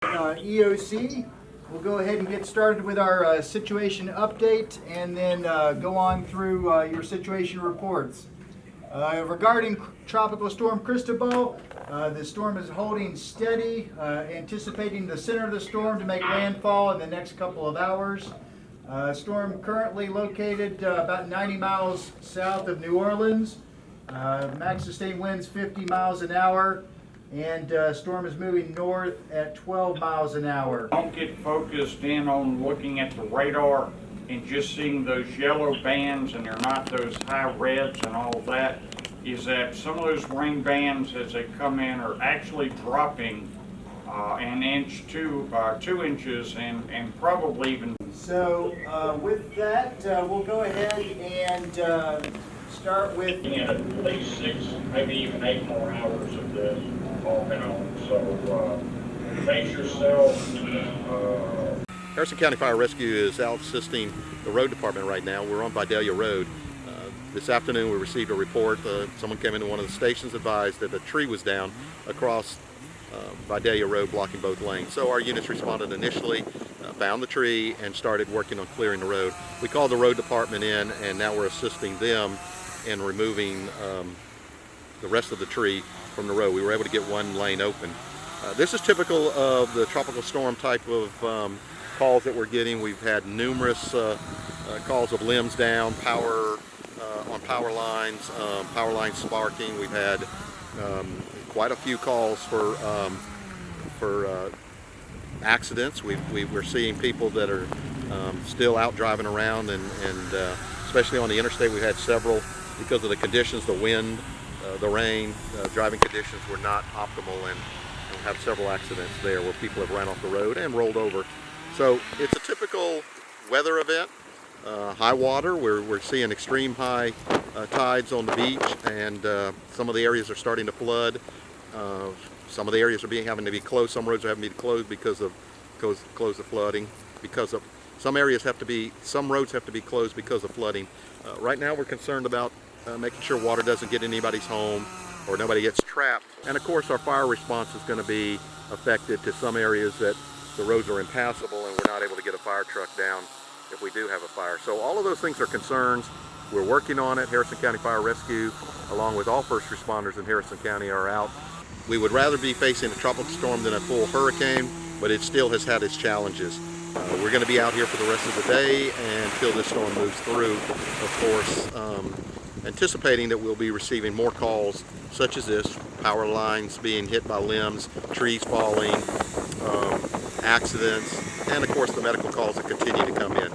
EOC. We'll go ahead and get started with our situation update and then go on through your situation reports. Regarding Tropical Storm Cristobal, the storm is holding steady, anticipating the center of the storm to make landfall in the next couple of hours. Storm currently located about 90 miles south of New Orleans. Max sustained winds 50 miles an hour. And storm is moving north at 12 miles an hour. Don't get focused in on looking at the radar and just seeing those yellow bands, and they're not those high reds and all of that. Is that some of those rain bands as they come in are actually dropping an inch to 2 inches and probably even. So with that, we'll go ahead and start with At least 6, maybe even 8 more hours of this off and on. So face yourself. Harrison County Fire Rescue is out assisting the road department right now. We're on Vidalia Road. This afternoon we received a report. Someone came into one of the stations, advised that a tree was down across Vidalia Road, blocking both lanes. So our units responded initially, found the tree, and started working on clearing the road. We called the road department in, and now we're assisting them in removing the rest of the tree from the road. We were able to get one lane open. This is typical of the tropical storm type of calls that we're getting. We've had numerous calls of limbs down, power on power lines sparking. We've had quite a few calls for accidents. We're seeing people that are still out driving around, and especially on the interstate, we've had several because of the conditions, the wind, the rain, driving conditions were not optimal, and we'll have several accidents there where people have ran off the road and rolled over. So it's a typical weather event. High water, we're seeing extreme high tides on the beach, and some of the areas are starting to flood. Some of the areas are having to be closed. Some roads are having to be closed because of flooding. Some roads have to be closed because of flooding. Right now we're concerned about making sure water doesn't get in anybody's home or nobody gets trapped. And of course our fire response is going to be affected to some areas that the roads are impassable and we're not able to get a fire truck down if we do have a fire. So all of those things are concerns. We're working on it. Harrison County Fire Rescue, along with all first responders in Harrison County, are out. We would rather be facing a tropical storm than a full hurricane, but it still has had its challenges. We're going to be out here for the rest of the day until this storm moves through, of course, anticipating that we'll be receiving more calls such as this: power lines being hit by limbs, trees falling, accidents, and of course the medical calls that continue to come in.